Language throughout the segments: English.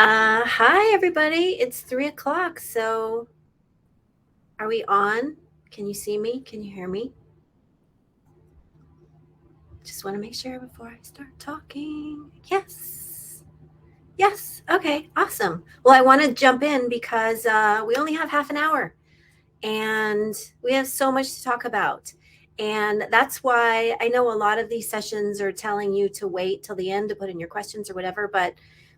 Hi everybody. It's 3 o'clock. So are we on? Can you see me? Can you hear me? Just want to make sure before I start talking. Yes. Yes. Okay. Awesome. Well, I want to jump in because we only have half an hour and we have so much to talk about. And that's why I know a lot of these sessions are telling you to wait till the end to put in your questions or whatever, but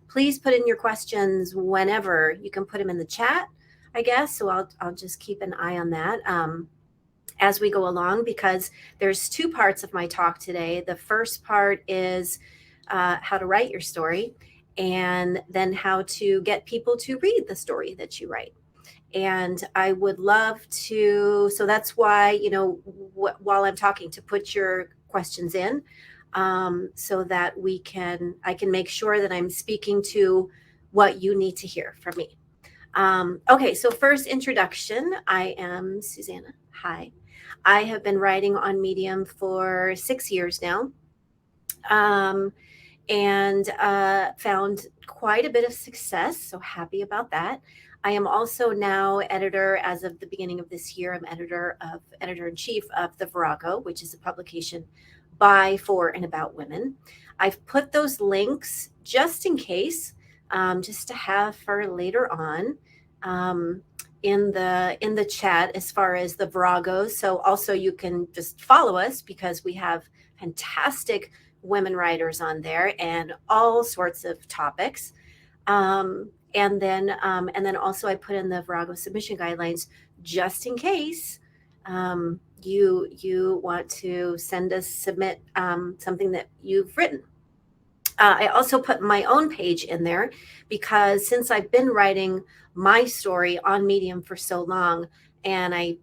please put in your questions whenever. You can put them in the chat, I guess. So I'll just keep an eye on that as we go along, because there's two parts of my talk today. The first part is how to write your story, and then how to get people to read the story that you write. And I would love to, so that's why, while I'm talking, to put your questions in, so that I can make sure that I'm speaking to what you need to hear from me. Okay, so first introduction. I am Suzanna. Hi. I have been writing on Medium for 6 years now. And found quite a bit of success. So happy about that. I am also now editor, as of the beginning of this year. I'm editor in chief of the Virago, which is a publication by, for, and about women. I've put those links just in case, just to have for later on. In the chat as far as the Viragos. So also you can just follow us because we have fantastic women writers on there and all sorts of topics. And then also I put in the Virago submission guidelines just in case you want to submit something that you've written. I also put my own page in there because since I've been writing my story on Medium for so long, and I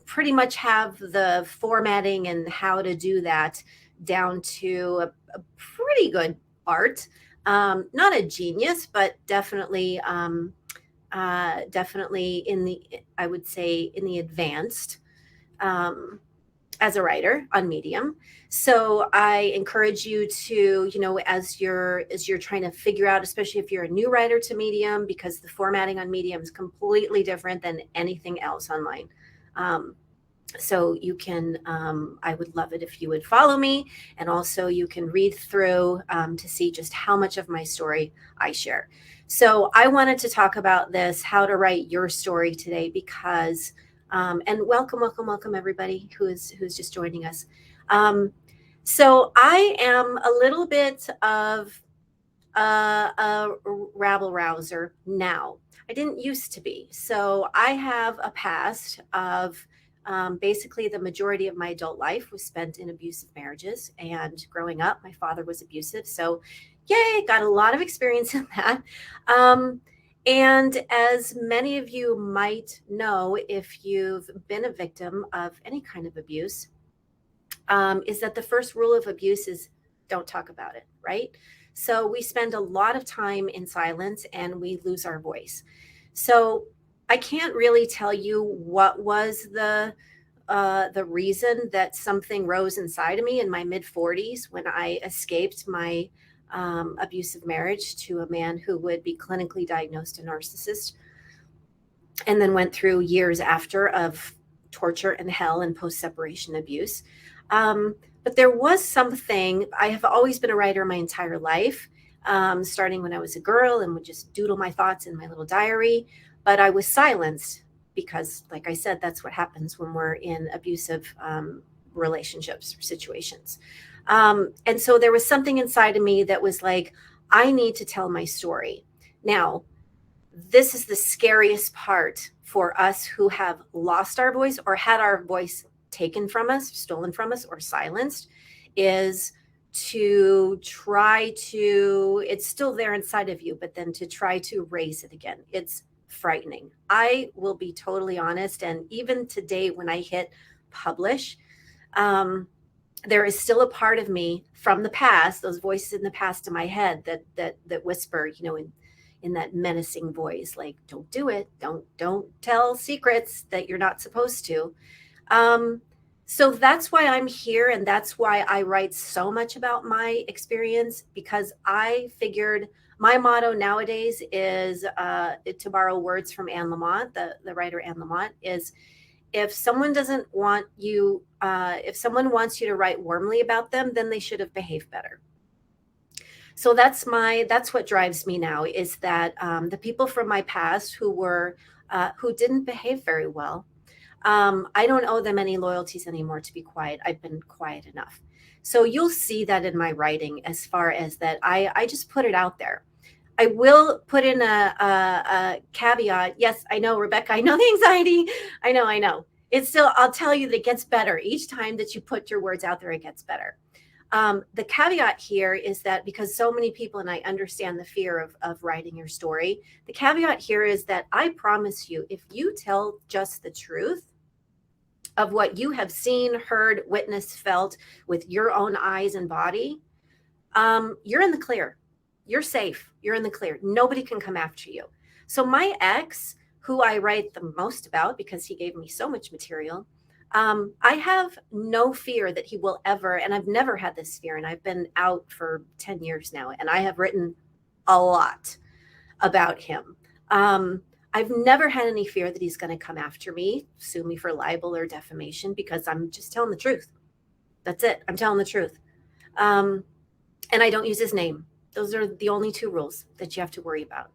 pretty much have the formatting and how to do that down to a pretty good art. Not a genius, but definitely in the, I would say, in the advanced. As a writer on Medium. So I encourage you to, as you're trying to figure out, especially if you're a new writer to Medium, because the formatting on Medium is completely different than anything else online. So you can, I would love it if you would follow me, and also you can read through to see just how much of my story I share. So I wanted to talk about this, how to write your story today, because and welcome everybody who's just joining us. So I am a little bit of a rabble rouser now. I didn't used to be. So I have a past of basically the majority of my adult life was spent in abusive marriages. And growing up, my father was abusive. So yay, got a lot of experience in that. And as many of you might know, if you've been a victim of any kind of abuse, is that the first rule of abuse is don't talk about it, right? So we spend a lot of time in silence and we lose our voice. So I can't really tell you what was the reason that something rose inside of me in my mid 40s when I escaped my abusive marriage to a man who would be clinically diagnosed a narcissist, and then went through years after of torture and hell and post-separation abuse. But there was something. I have always been a writer my entire life, starting when I was a girl and would just doodle my thoughts in my little diary. But I was silenced because, like I said, that's what happens when we're in abusive relationships or situations. And so there was something inside of me that was like, I need to tell my story. Now, this is the scariest part for us who have lost our voice or had our voice taken from us, stolen from us, or silenced, is to try to, it's still there inside of you, but then to try to raise it again. It's frightening. I will be totally honest. And even today, when I hit publish, there is still a part of me from the past, those voices in the past in my head that whisper, in that menacing voice, like, don't do it. Don't tell secrets that you're not supposed to. So that's why I'm here. And that's why I write so much about my experience, because I figured My motto nowadays is, to borrow words from Anne Lamott, the writer Anne Lamott, is if someone doesn't want you, if someone wants you to write warmly about them, then they should have behaved better. So that's what drives me now, is that the people from my past who didn't behave very well, I don't owe them any loyalties anymore to be quiet. I've been quiet enough. So you'll see that in my writing, as far as that I just put it out there. I will put in a caveat. Yes, I know, Rebecca. I know the anxiety. I know. It's still, I'll tell you that it gets better. Each time that you put your words out there, it gets better. The caveat here is that because so many people, and I understand the fear of writing your story, the caveat here is that I promise you, if you tell just the truth of what you have seen, heard, witnessed, felt with your own eyes and body, you're in the clear. You're safe. You're in the clear. Nobody can come after you. So my ex, who I write the most about because he gave me so much material, I have no fear that he will ever, and I've never had this fear, and I've been out for 10 years now, and I have written a lot about him. I've never had any fear that he's going to come after me, sue me for libel or defamation, because I'm just telling the truth. That's it. I'm telling the truth. And I don't use his name. Those are the only two rules that you have to worry about.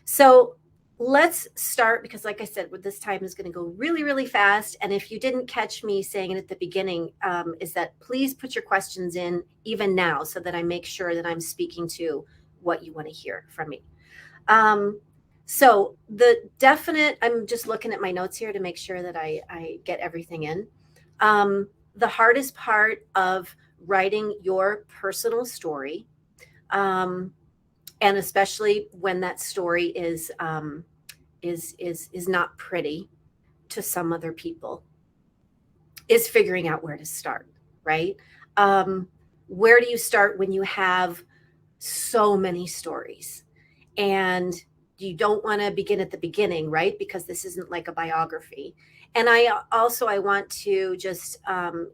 So let's start, because like I said, this time is going to go really, really fast. And if you didn't catch me saying it at the beginning, is that please put your questions in even now, so that I make sure that I'm speaking to what you want to hear from me. So I'm just looking at my notes here to make sure that I get everything in. The hardest part of writing your personal story, and especially when that story is not pretty to some other people, is figuring out where to start, right? Where do you start when you have so many stories, and you don't want to begin at the beginning, right? Because this isn't like a biography. And I want to just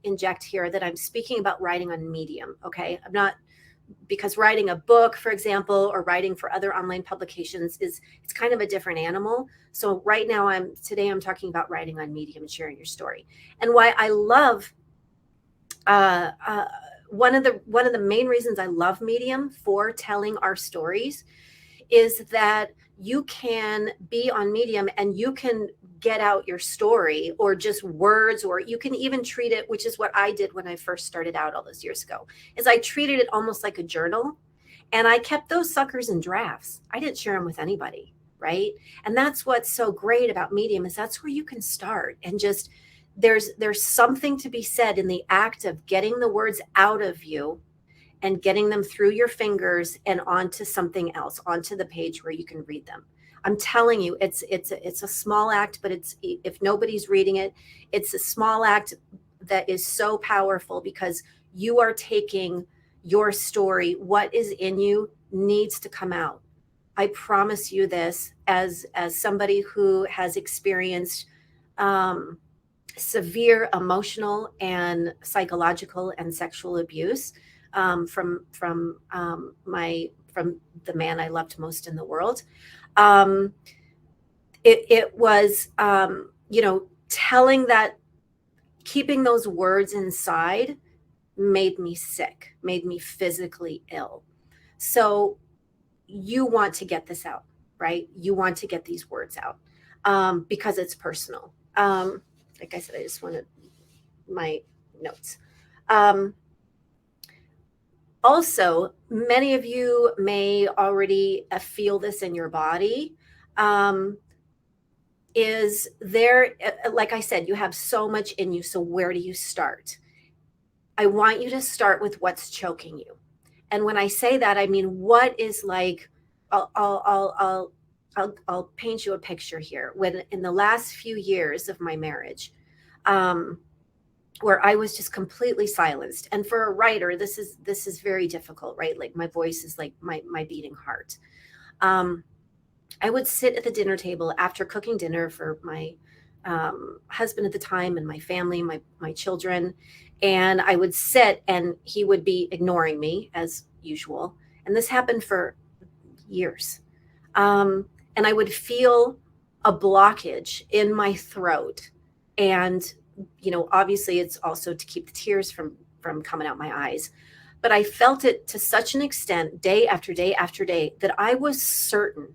inject here that I'm speaking about writing on Medium, okay? I'm not, because writing a book, for example, or writing for other online publications it's kind of a different animal. So right now today I'm talking about writing on Medium and sharing your story. And why I love one of the main reasons I love Medium for telling our stories is that you can be on Medium and you can get out your story, or just words, or you can even treat it, which is what I did when I first started out all those years ago, is I treated it almost like a journal, and I kept those suckers in drafts. I didn't share them with anybody, right? And that's what's so great about Medium, is that's where you can start, and just there's something to be said in the act of getting the words out of you and getting them through your fingers and onto something else, onto the page where you can read them. I'm telling you, it's a small act, but if nobody's reading it, it's a small act that is so powerful, because you are taking your story. What is in you needs to come out. I promise you this, as somebody who has experienced severe emotional and psychological and sexual abuse from the man I loved most in the world. It was, telling that, keeping those words inside made me sick, made me physically ill. So you want to get this out, right? You want to get these words out because it's personal. Like I said, I just wanted my notes. Also, many of you may already feel this in your body. Is there, like I said, you have so much in you. So where do you start? I want you to start with what's choking you. And when I say that, I mean, what is like, I'll paint you a picture here. When in the last few years of my marriage, where I was just completely silenced. And for a writer, this is very difficult, right? Like my voice is like my beating heart. I would sit at the dinner table after cooking dinner for my husband at the time and my family, my children. And I would sit and he would be ignoring me as usual. And this happened for years. And I would feel a blockage in my throat. And, obviously it's also to keep the tears from coming out my eyes. But I felt it to such an extent, day after day after day, that I was certain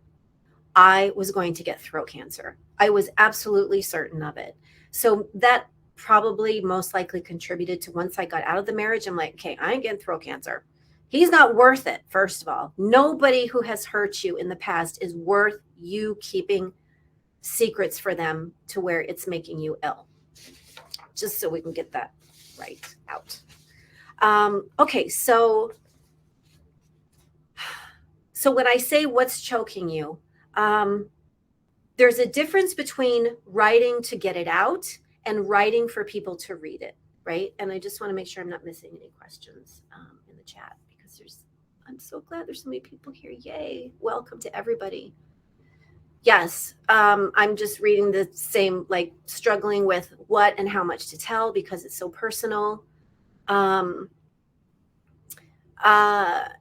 I was going to get throat cancer. I was absolutely certain of it. So that probably most likely contributed to, once I got out of the marriage, I'm like, okay, I ain't getting throat cancer. He's not worth it, first of all. Nobody who has hurt you in the past is worth you keeping secrets for them to where it's making you ill. Just so we can get that right out. Okay, so when I say what's choking you, there's a difference between writing to get it out and writing for people to read it, right? And I just want to make sure I'm not missing any questions in the chat, because I'm so glad there's so many people here. Yay. Welcome to everybody. Yes, I'm just reading the same, like struggling with what and how much to tell because it's so personal.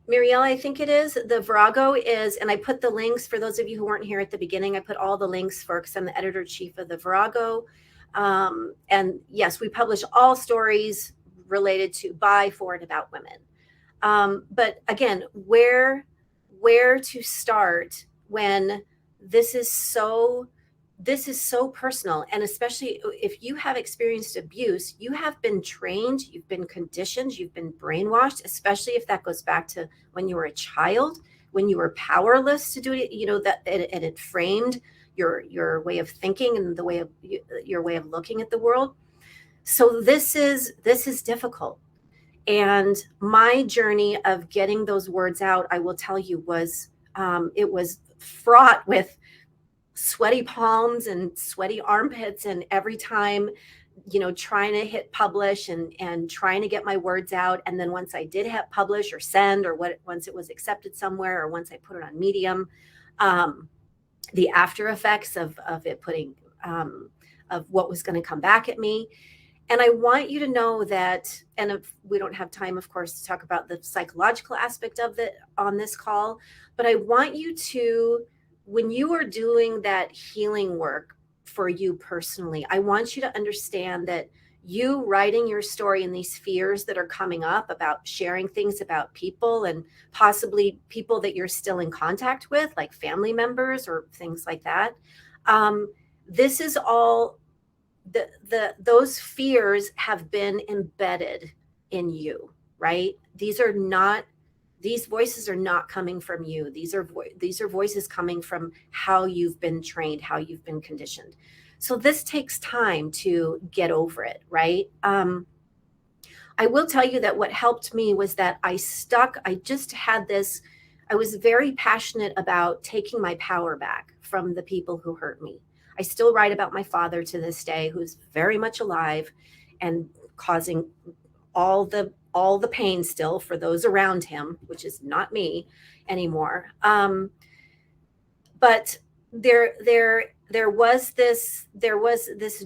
Muriel, I think it is. The Virago is, and I put the links for those of you who weren't here at the beginning. I put all the links because I'm the editor-in-chief of the Virago. And yes, we publish all stories related to, by, for, and about women. But again, where to start when this is so personal, and especially if you have experienced abuse, you have been trained, you've been conditioned, you've been brainwashed, especially if that goes back to when you were a child, when you were powerless to do it, that it framed your way of thinking and the way of your way of looking at the world. So this is difficult. And my journey of getting those words out, I will tell you, was it was fraught with sweaty palms and sweaty armpits, and every time, trying to hit publish and trying to get my words out. And then once I did hit publish or send, or once it was accepted somewhere, or once I put it on Medium, the after effects of it putting, of what was going to come back at me. And I want you to know that, and if we don't have time, of course, to talk about the psychological aspect of it on this call, but I want you to, when you are doing that healing work for you personally, I want you to understand that you writing your story and these fears that are coming up about sharing things about people, and possibly people that you're still in contact with, like family members or things like that. This is all, those fears have been embedded in you, right? These voices are not coming from you. These are voices coming from how you've been trained, how you've been conditioned. So this takes time to get over it, right? I will tell you that what helped me was that I was very passionate about taking my power back from the people who hurt me. I still write about my father to this day, who's very much alive and causing all the pain still for those around him, which is not me anymore. But there was this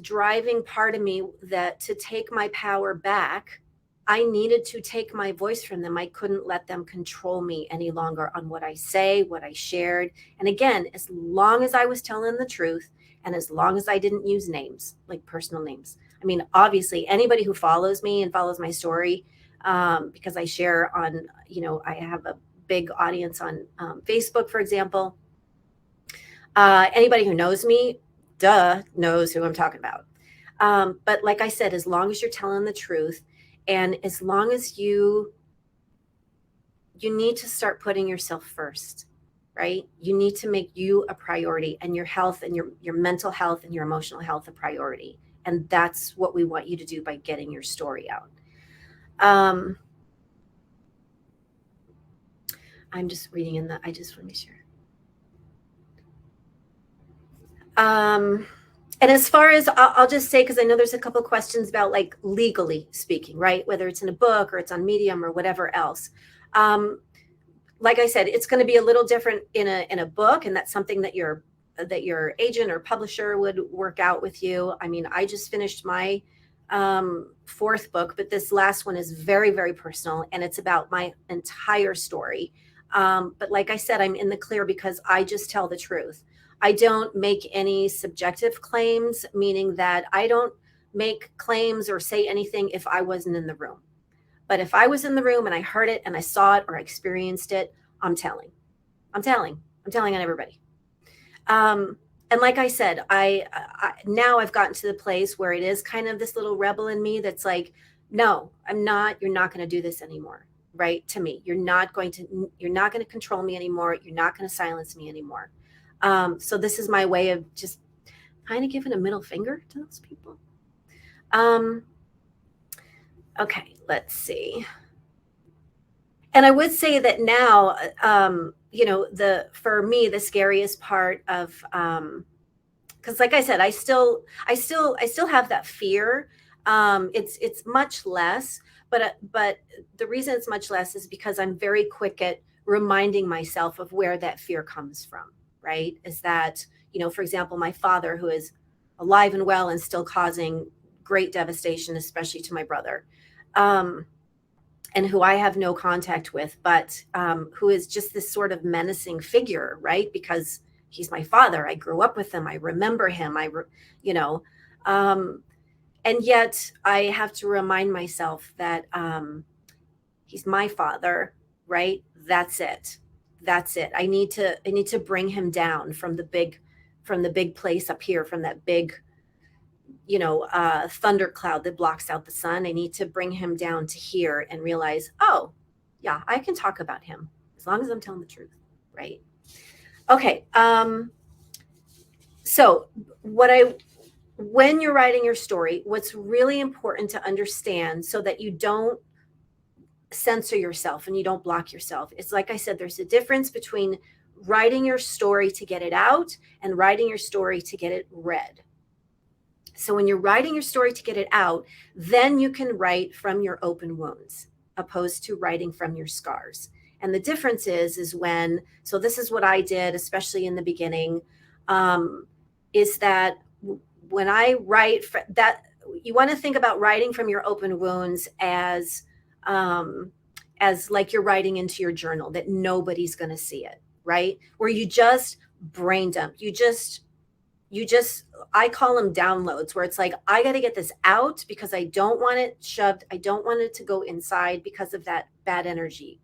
driving part of me that to take my power back, I needed to take my voice from them. I couldn't let them control me any longer on what I say, what I shared. And again, as long as I was telling the truth, and as long as I didn't use names, like personal names. I mean, obviously, anybody who follows me and follows my story, because I share on, I have a big audience on Facebook, for example. Anybody who knows me, knows who I'm talking about. But like I said, as long as you're telling the truth, and as long as you need to start putting yourself first, right? You need to make you a priority, and your health and your mental health and your emotional health a priority. And that's what we want you to do by getting your story out. I'm just reading I just want to make sure. And as far as, I'll just say, because I know there's a couple of questions about, like, legally speaking, right? Whether it's in a book or it's on Medium or whatever else. Like I said, it's going to be a little different in a book, and that's something that your agent or publisher would work out with you. I mean, I just finished my fourth book, but this last one is very, very personal, and it's about my entire story. But like I said, I'm in the clear because I just tell the truth. I don't make any subjective claims, meaning that I don't make claims or say anything if I wasn't in the room. But if I was in the room and I heard it and I saw it or I experienced it, I'm telling. I'm telling. I'm telling on everybody. And like I said, now I've gotten to the place where it is kind of this little rebel in me that's like, no, I'm not. You're not going to do this anymore, right? To me, you're not going to control me anymore. You're not going to silence me anymore. So this is my way of just kind of giving a middle finger to those people. Okay, let's see. And I would say that now, for me, the scariest part of, because like I said, I still have that fear. It's much less, but the reason it's much less is because I'm very quick at reminding myself of where that fear comes from. Right? Is that, for example, my father, who is alive and well and still causing great devastation, especially to my brother. And who I have no contact with, but who is just this sort of menacing figure, right? Because he's my father. I grew up with him. I remember him. And yet I have to remind myself that he's my father, right? That's it. That's it. I need to bring him down from the big place up here, from that big thundercloud that blocks out the sun. I need to bring him down to here and realize, oh, yeah, I can talk about him as long as I'm telling the truth, right? Okay. So when you're writing your story, what's really important to understand so that you don't censor yourself and you don't block yourself, it's like I said, there's a difference between writing your story to get it out and writing your story to get it read. So when you're writing your story to get it out, then you can write from your open wounds, opposed to writing from your scars. And the difference is so this is what I did, especially in the beginning, is that when I write that, you want to think about writing from your open wounds as like you're writing into your journal that nobody's going to see it, right? Where you just brain dump, I call them downloads, where it's like, I got to get this out because I don't want it shoved. I don't want it to go inside because of that bad energy,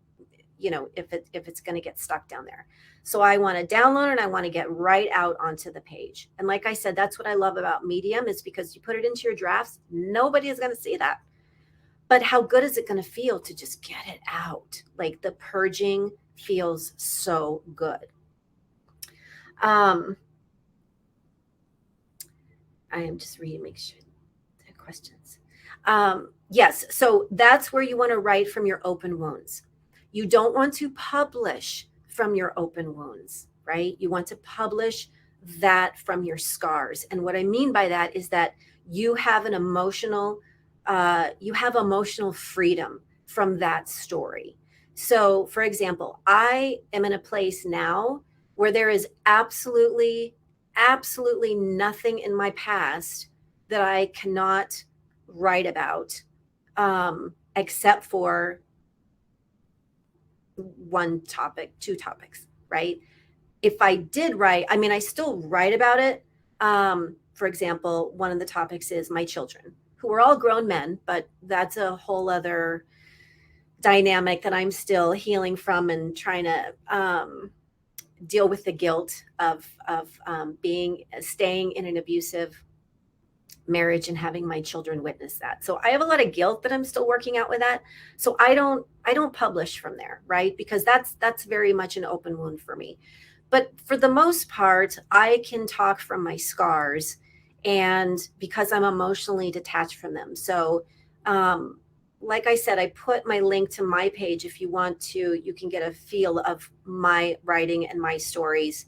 if it's going to get stuck down there. So I want to download it and I want to get right out onto the page. And like I said, that's what I love about Medium, is because you put it into your drafts, nobody is going to see that. But how good is it going to feel to just get it out? Like, the purging feels so good. I am just reading, make sure there are questions. Yes, so that's where you want to write from your open wounds. You don't want to publish from your open wounds, right? You want to publish that from your scars. And what I mean by that is that you have emotional freedom from that story. So, for example, I am in a place now where there is absolutely nothing in my past that I cannot write about, except for one topic, two topics, right? If I did write, I still write about it. For example, one of the topics is my children, who are all grown men, but that's a whole other dynamic that I'm still healing from and trying to deal with the guilt of staying in an abusive marriage and having my children witness that. So I have a lot of guilt that I'm still working out with that. So I don't publish from there, right? Because that's very much an open wound for me. But for the most part, I can talk from my scars, and because I'm emotionally detached from them. So like I said, I put my link to my page. If you want to, you can get a feel of my writing and my stories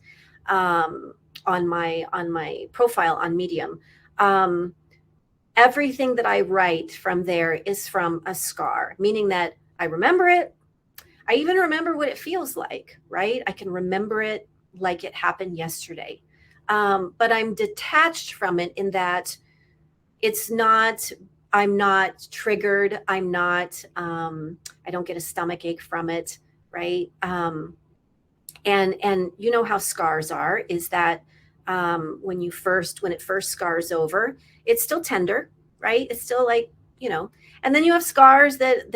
on my profile on Medium. Everything that I write from there is from a scar, meaning that I remember it. I even remember what it feels like, right? I can remember it like it happened yesterday. But I'm detached from it in that I'm not triggered. I don't get a stomach ache from it. right? And you know how scars are, is that when it first scars over, it's still tender, right? It's still like, you know, and then you have scars that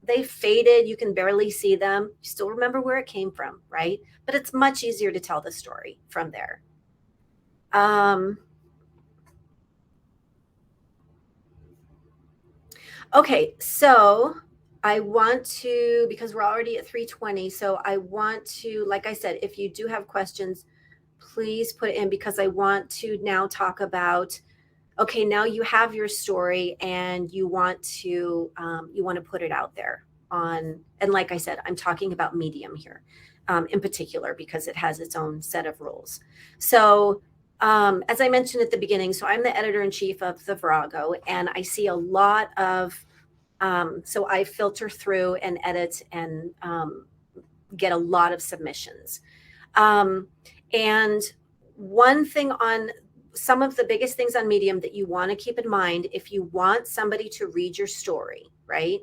they faded, you can barely see them, you still remember where it came from, right? But it's much easier to tell the story from there. um okay, so I want to, because we're already at 3:20, so I want to, like I said, if you do have questions, please put it in, because I want to now talk about, okay, now you have your story and you want to put it out there on, and like I said, I'm talking about Medium here, in particular, because it has its own set of rules. So as I mentioned at the beginning, so I'm the editor in chief of the Virago, and I see a lot of so I filter through and edit and get a lot of submissions. Um, and one thing on some of the biggest things on Medium that you want to keep in mind if you want somebody to read your story, right?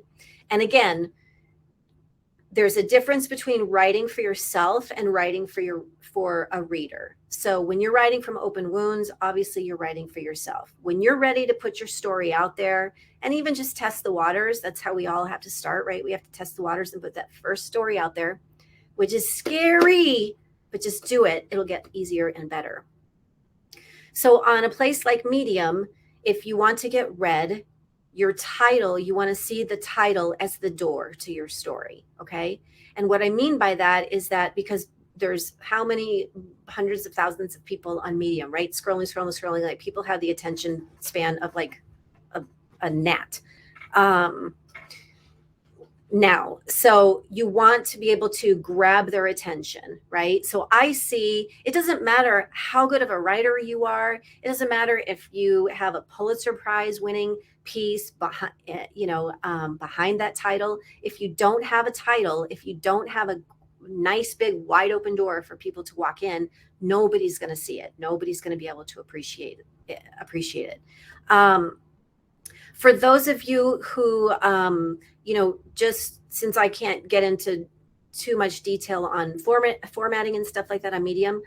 And again, there's a difference between writing for yourself and writing for a reader. So when you're writing from open wounds, obviously you're writing for yourself. When you're ready to put your story out there and even just test the waters, that's how we all have to start, right? We have to test the waters and put that first story out there, which is scary, but just do it. It'll get easier and better. So on a place like Medium, if you want to get read, your title, you want to see the title as the door to your story. Okay. And what I mean by that is that because there's how many hundreds of thousands of people on Medium, right? Scrolling, like people have the attention span of like a gnat. Um, now. So you want to be able to grab their attention, right? So I see it doesn't matter how good of a writer you are. It doesn't matter if you have a Pulitzer Prize winning piece behind, behind that title. If you don't have a title, if you don't have a nice big wide open door for people to walk in, nobody's going to see it. Nobody's going to be able to appreciate it. For those of you who, just since I can't get into too much detail on formatting and stuff like that on Medium,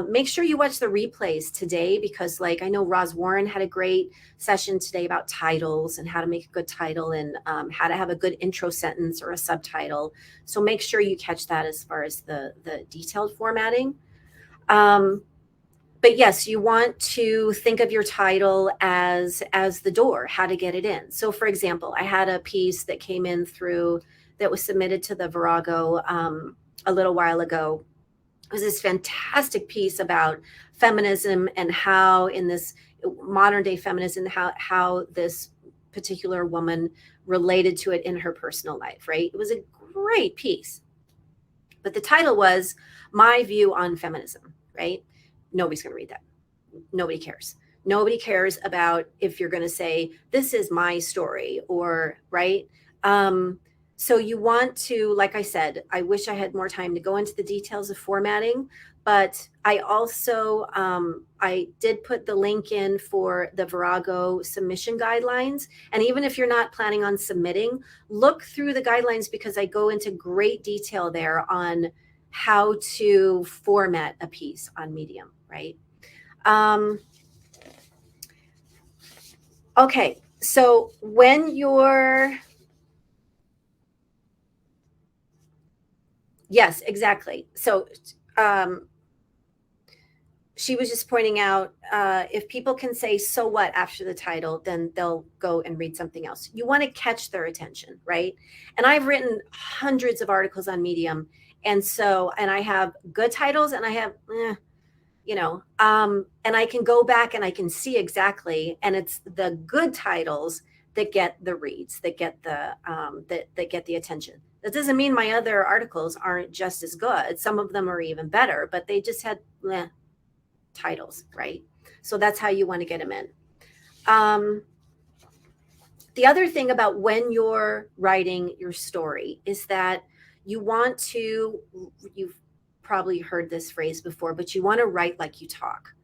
make sure you watch the replays today, because like I know Roz Warren had a great session today about titles and how to make a good title, and how to have a good intro sentence or a subtitle. So make sure you catch that as far as the detailed formatting. But yes, you want to think of your title as the door, how to get it in. So for example, I had a piece that came in that was submitted to the Virago a little while ago. It was this fantastic piece about feminism and how in this modern day feminism, how this particular woman related to it in her personal life, right? It was a great piece. But the title was My View on Feminism, right? Nobody's going to read that. Nobody cares. Nobody cares about if you're going to say, this is my story, or, right? So you want to, like I said, I wish I had more time to go into the details of formatting, but I also, I did put the link in for the Virago submission guidelines. And even if you're not planning on submitting, look through the guidelines, because I go into great detail there on how to format a piece on Medium, right? Okay, so when you're, yes, exactly. So she was just pointing out, if people can say "so what" after the title, then they'll go and read something else. You want to catch their attention, right? And I've written hundreds of articles on Medium, and I have good titles and I have and I can go back and I can see exactly, and it's the good titles that get the reads, that get the that get the attention. That doesn't mean my other articles aren't just as good. Some of them are even better, but they just had titles, right? So that's how you want to get them in. The other thing about when you're writing your story is that you've probably heard this phrase before, but you want to write like you talk.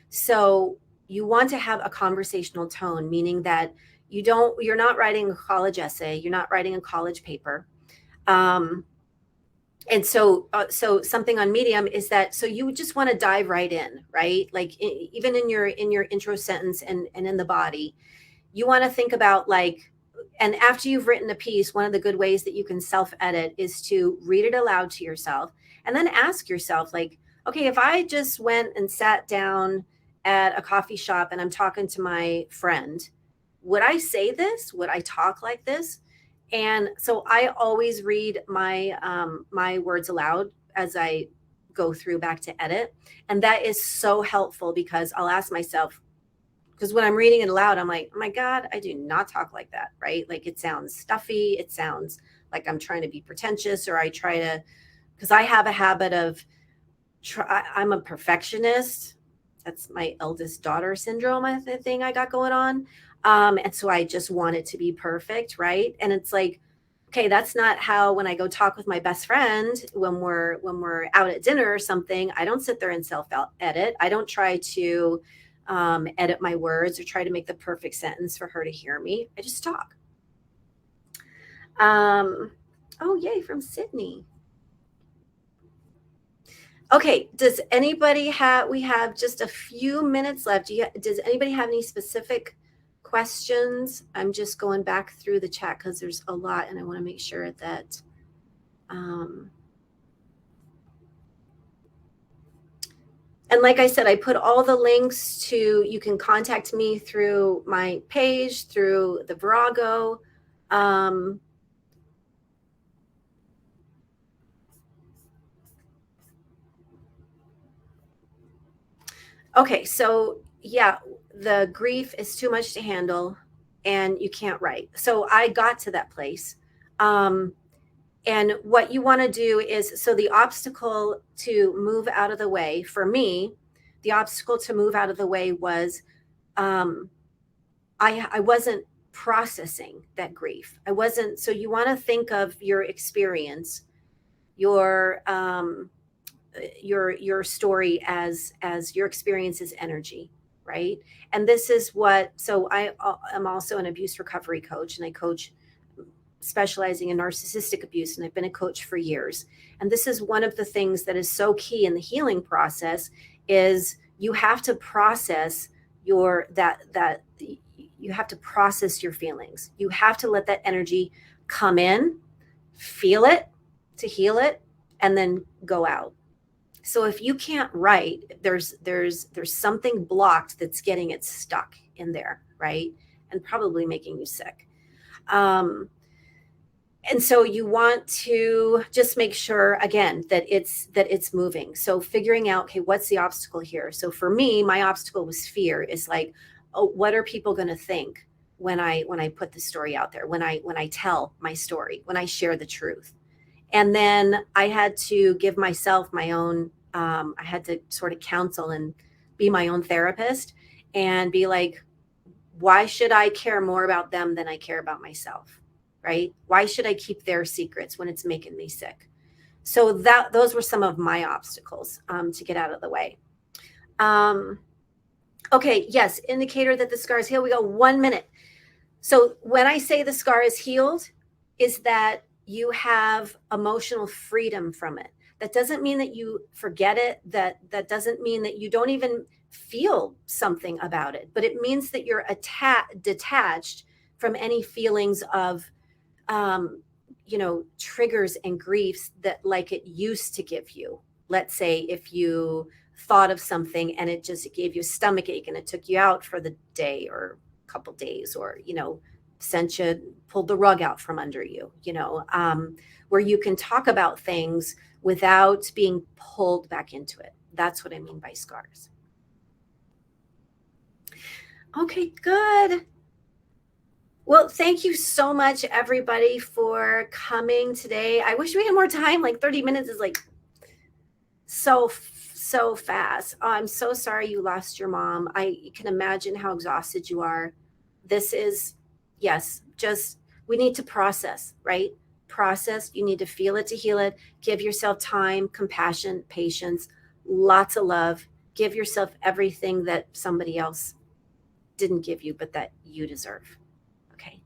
So you want to have a conversational tone, meaning that you're not writing a college essay, you're not writing a college paper. And so something on Medium is that, so you just want to dive right in, right? Like even in your intro sentence and in the body, you want to think about like, and after you've written a piece, one of the good ways that you can self edit is to read it aloud to yourself and then ask yourself, like, okay, if I just went and sat down at a coffee shop and I'm talking to my friend, would I say this? Would I talk like this? And so I always read my words aloud as I go through back to edit. And that is so helpful because I'll ask myself, because when I'm reading it aloud, I'm like, oh my God, I do not talk like that, right? Like it sounds stuffy. It sounds like I'm trying to be pretentious, or I try to, because I have a habit of, I'm a perfectionist. That's my eldest daughter syndrome, I think I got going on. And so I just want it to be perfect, right? And it's like, okay, that's not how, when I go talk with my best friend, when we're out at dinner or something, I don't sit there and self edit. I don't try to edit my words or try to make the perfect sentence for her to hear me. I just talk. Oh, yay, from Sydney. Okay, does anybody have, we have just a few minutes left. Does anybody have any specific questions? I'm just going back through the chat because there's a lot and I want to make sure that, and like I said, I put all the links to, you can contact me through my page, through the Virago. Okay, so yeah, the grief is too much to handle and you can't write. So I got to that place. And what you want to do is, so the obstacle to move out of the way for me, the obstacle to move out of the way was um, I wasn't processing that grief. I wasn't. So you want to think of your experience, your your story as your experience is energy, right? And this is what, so I am also an abuse recovery coach, and I coach specializing in narcissistic abuse, and I've been a coach for years. And this is one of the things that is so key in the healing process is you have to process your that you have to process your feelings. You have to let that energy come in, feel it to heal it, and then go out. So if you can't write, there's something blocked that's getting it stuck in there, right? And probably making you sick. And so you want to just make sure again that it's moving. So figuring out, okay, what's the obstacle here? So for me, my obstacle was fear. Is like, oh, what are people going to think when I put the story out there, when I tell my story, when I share the truth? And then I had to give myself my own, I had to sort of counsel and be my own therapist and be like, why should I care more about them than I care about myself? Right? Why should I keep their secrets when it's making me sick? So those were some of my obstacles to get out of the way. Okay, yes, indicator that the scar is healed. We go 1 minute. So when I say the scar is healed, is that you have emotional freedom from it. That doesn't mean that you forget it. That doesn't mean that you don't even feel something about it, but it means that you're detached from any feelings of triggers and griefs that like it used to give you. Let's say if you thought of something and it just gave you a stomach ache and it took you out for the day or a couple days, or sent you, pulled the rug out from under you, where you can talk about things without being pulled back into it. That's what I mean by scars. Okay, good. Well, thank you so much, everybody, for coming today. I wish we had more time. Like 30 minutes is like so fast. Oh, I'm so sorry you lost your mom. I can imagine how exhausted you are. This is, yes, just, we need to process, right? Process. You need to feel it to heal it. Give yourself time, compassion, patience, lots of love. Give yourself everything that somebody else didn't give you, but that you deserve. Okay.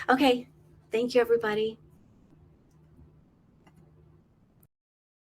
Okay. Thank you, everybody.